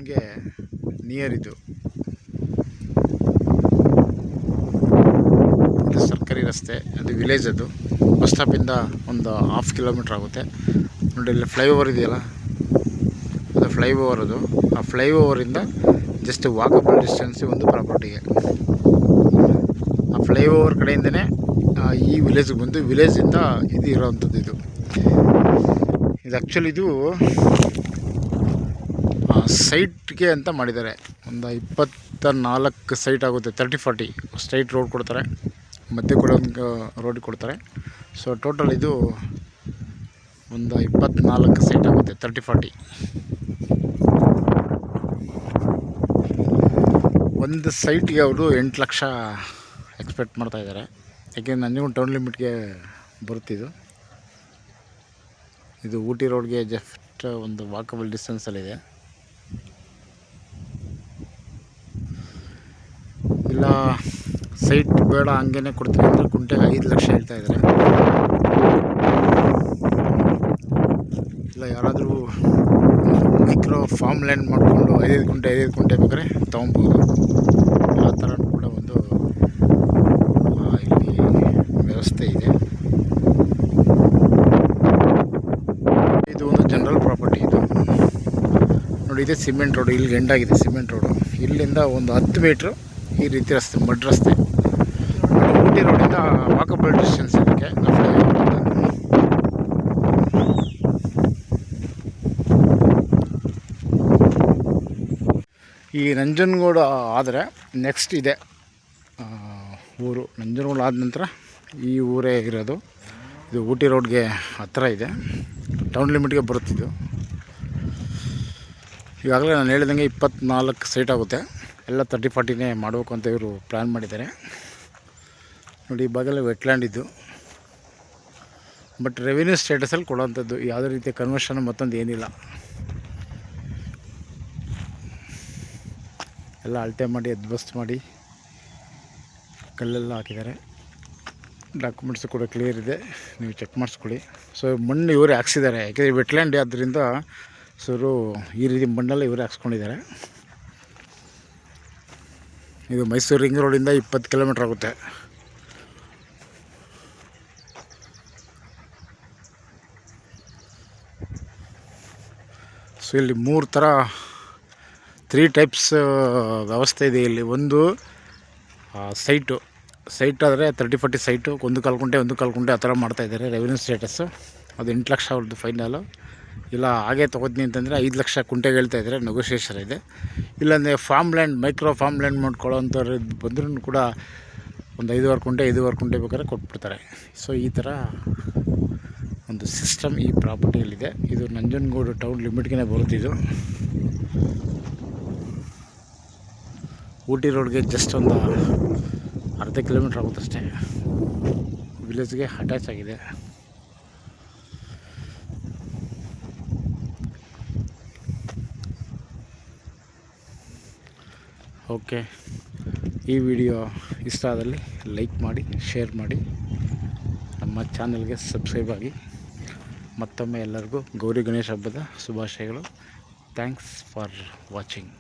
ಟೌನ್ಗೆ near ಇದು ಸರ್ಕಾರಿ ರಸ್ತೆ, ಅದು ವಿಲೇಜ್. ಅದು ಬಸ್ ಸ್ಟಾಪಿಂದ ಒಂದು 1/2 ಕಿಲೋಮೀಟ್ರ್ ಆಗುತ್ತೆ. ನೋಡಿ ಇಲ್ಲಿ ಫ್ಲೈಓವರ್ ಇದೆಯಲ್ಲ, ಅದು ಫ್ಲೈಓವರ್. ಅದು ಆ ಫ್ಲೈಓವರಿಂದ ಜಸ್ಟ್ ವಾಕಬಲ್ ಡಿಸ್ಟೆನ್ಸ್ ಒಂದು ಪ್ರಾಪರ್ಟಿಗೆ. ಆ ಫ್ಲೈಓವರ್ ಕಡೆಯಿಂದನೇ ಈ ವಿಲೇಜ್ಗೆ ಬಂದು ವಿಲೇಜಿಂದ ಇದು ಇರೋವಂಥದ್ದು. ಇದು ಆ್ಯಕ್ಚುಲಿ ಇದು ಸೈಟ್ಗೆ ಅಂತ ಮಾಡಿದ್ದಾರೆ. ಒಂದು 24 ಸೈಟ್ ಆಗುತ್ತೆ. 30-40 ಸ್ಟ್ರೈಟ್ ರೋಡ್ ಕೊಡ್ತಾರೆ, ಮಧ್ಯೆ ಕೂಡ ಒಂದು ರೋಡ್ ಕೊಡ್ತಾರೆ. ಸೊ ಟೋಟಲ್ ಇದು ಒಂದು 24 ಸೈಟ್ ಆಗುತ್ತೆ, 30-40. ಒಂದು ಸೈಟ್ಗೆ ಅವರು 8 ಲಕ್ಷ ಎಕ್ಸ್ಪೆಕ್ಟ್ ಮಾಡ್ತಾಯಿದ್ದಾರೆ. ಯಾಕೆಂದರೆ ನಂಜನಗೂಡು ಟೌನ್ ಲಿಮಿಟ್ಗೆ ಬರುತ್ತಿದ್ದು. ಇದು ಊಟಿ ರೋಡ್ಗೆ ಜಸ್ಟ್ ಒಂದು ವಾಕಬಲ್ ಡಿಸ್ಟೆನ್ಸಲ್ಲಿದೆ. ಇಲ್ಲ ಸೈಟ್ ಬೇಡ ಹಂಗೇ ಕೊಡ್ತೀನಿ ಅಂದರೆ ಕುಂಟೆಗೆ 5 ಲಕ್ಷ ಹೇಳ್ತಾಯಿದ್ದಾರೆ. ಇಲ್ಲ ಯಾರಾದರೂ ಮೈಕ್ರೋ ಫಾರ್ಮ್ ಲ್ಯಾಂಡ್ ಮಾಡಿಕೊಂಡು 5 ಗುಂಟೆ ಬೇಕಾದ್ರೆ ತೊಗೊಬೋದು. ಆ ಥರ ಕೂಡ ಒಂದು ಇಲ್ಲಿ ವ್ಯವಸ್ಥೆ ಇದೆ. ಇದು ಒಂದು ಜನರಲ್ ಪ್ರಾಪರ್ಟಿ. ಇದು ನೋಡಿ, ಇದೆ ಸಿಮೆಂಟ್ ರೋಡು. ಇಲ್ಲಿಗೆ ಎಂಡಾಗಿದೆ ಸಿಮೆಂಟ್ ರೋಡು. ಇಲ್ಲಿಂದ ಒಂದು 10 ಮೀಟ್ರು ಈ ರೀತಿ ರಸ್ತೆ, ಮಡ್ ರಸ್ತೆ. ಊಟಿ ರೋಡಿಂದ ವಾಕಬಲ್ ಡಿಸ್ಟೆನ್ಸ್ ಇದಕ್ಕೆ. ಈ ನಂಜನಗೂಡು ಆದರೆ ನೆಕ್ಸ್ಟ್ ಇದೆ ಊರು. ನಂಜನಗೂಡು ಆದ ನಂತರ ಈ ಊರೇ ಇರೋದು. ಇದು ಊಟಿ ರೋಡ್ಗೆ ಹತ್ತಿರ ಇದೆ, ಟೌನ್ ಲಿಮಿಟ್ಗೆ ಬರುತ್ತಿದ್ದು. ಈಗಾಗಲೇ ನಾನು ಹೇಳಿದಂಗೆ 24 ಸೈಟ್ ಆಗುತ್ತೆ. ಎಲ್ಲ 30-40ನೇ ಮಾಡಬೇಕು ಅಂತ ಇವರು ಪ್ಲ್ಯಾನ್ ಮಾಡಿದ್ದಾರೆ. ನೋಡಿ, ಈ ಭಾಗದಲ್ಲಿ ವೆಟ್ಲ್ಯಾಂಡ್ ಇದ್ದು, ಬಟ್ ರೆವಿನ್ಯೂ ಸ್ಟೇಟಸಲ್ಲಿ ಕೊಡೋವಂಥದ್ದು. ಯಾವುದೇ ರೀತಿಯ ಕನ್ವರ್ಷನ್ ಮತ್ತೊಂದು ಏನಿಲ್ಲ. ಎಲ್ಲ ಅಳತೆ ಮಾಡಿ ಎದ್ಬಸ್ಟ್ ಮಾಡಿ ಕಲ್ಲೆಲ್ಲ ಹಾಕಿದ್ದಾರೆ. ಡಾಕ್ಯುಮೆಂಟ್ಸು ಕೂಡ ಕ್ಲಿಯರ್ ಇದೆ, ನೀವು ಚೆಕ್ ಮಾಡಿಸ್ಕೊಳ್ಳಿ. ಸೊ ಮಣ್ಣು ಇವರೇ ಹಾಕ್ಸಿದ್ದಾರೆ, ಯಾಕೆಂದರೆ ವೆಟ್ಲ್ಯಾಂಡ್ ಆದ್ದರಿಂದ. ಸೊ ಇವರು ಈ ರೀತಿ ಮಣ್ಣೆಲ್ಲ ಇವರೇ ಹಾಕ್ಸ್ಕೊಂಡಿದ್ದಾರೆ. ಇದು ಮೈಸೂರು ರಿಂಗ್ ರೋಡಿಂದ 20 ಕಿಲೋಮೀಟ್ರ್ ಆಗುತ್ತೆ. ಸೊ ಇಲ್ಲಿ 3 ಟೈಪ್ಸ್ ವ್ಯವಸ್ಥೆ ಇದೆ ಇಲ್ಲಿ. ಒಂದು ಸೈಟ್ ಆದರೆ 30-40 ಸೈಟು, 1 ಕಾಲು ಗುಂಟೆ ಆ ಥರ ಮಾಡ್ತಾಯಿದ್ದಾರೆ. ರೆವಿನ್ಯೂ ಸ್ಟೇಟಸ್ಸು ಅದು 8 ಲಕ್ಷ ಅವ್ರದ್ದು ಫೈನಲು. ಇಲ್ಲ ಹಾಗೆ ತೊಗೋತೀನಿ ಅಂತಂದರೆ 5 ಲಕ್ಷ ಕುಂಟೆಗೆ ಹೇಳ್ತಾಯಿದ್ದಾರೆ, ನೆಗೋಷಿಯೇಷನ್ ಇದೆ. ಇಲ್ಲಾಂದರೆ farm land, micro farm land ಮಾಡ್ಕೊಳ್ಳೋವಂಥವ್ರು ಬಂದ್ರೂ ಕೂಡ ಒಂದು 5.5 ಕುಂಟೆ ಬೇಕಾದ್ರೆ ಕೊಟ್ಬಿಡ್ತಾರೆ. ಸೊ ಈ ಥರ ಒಂದು ಸಿಸ್ಟಮ್ ಈ ಪ್ರಾಪರ್ಟಿಯಲ್ಲಿದೆ. ಇದು ನಂಜನಗೂಡು ಟೌನ್ ಲಿಮಿಟ್ಗೆ ಬರುತ್ತಿದ್ದು. ಊಟಿ ರೋಡ್ಗೆ ಜಸ್ಟ್ ಒಂದು ಅರ್ಧ ಕಿಲೋಮೀಟ್ರ್ ಆಗುತ್ತಷ್ಟೇ. ವಿಲೇಜ್ಗೆ ಅಟ್ಯಾಚ್ ಆಗಿದೆ. ಓಕೆ, ಈ ವಿಡಿಯೋ ಇಷ್ಟ ಆದಲ್ಲಿ ಲೈಕ್ ಮಾಡಿ, ಶೇರ್ ಮಾಡಿ, ನಮ್ಮ ಚಾನಲ್ಗೆ ಸಬ್ಸ್ಕ್ರೈಬ್ ಆಗಿ. ಮತ್ತೊಮ್ಮೆ ಎಲ್ಲರಿಗೂ ಗೌರಿ ಗಣೇಶ ಹಬ್ಬದ ಶುಭಾಶಯಗಳು. Thanks for watching.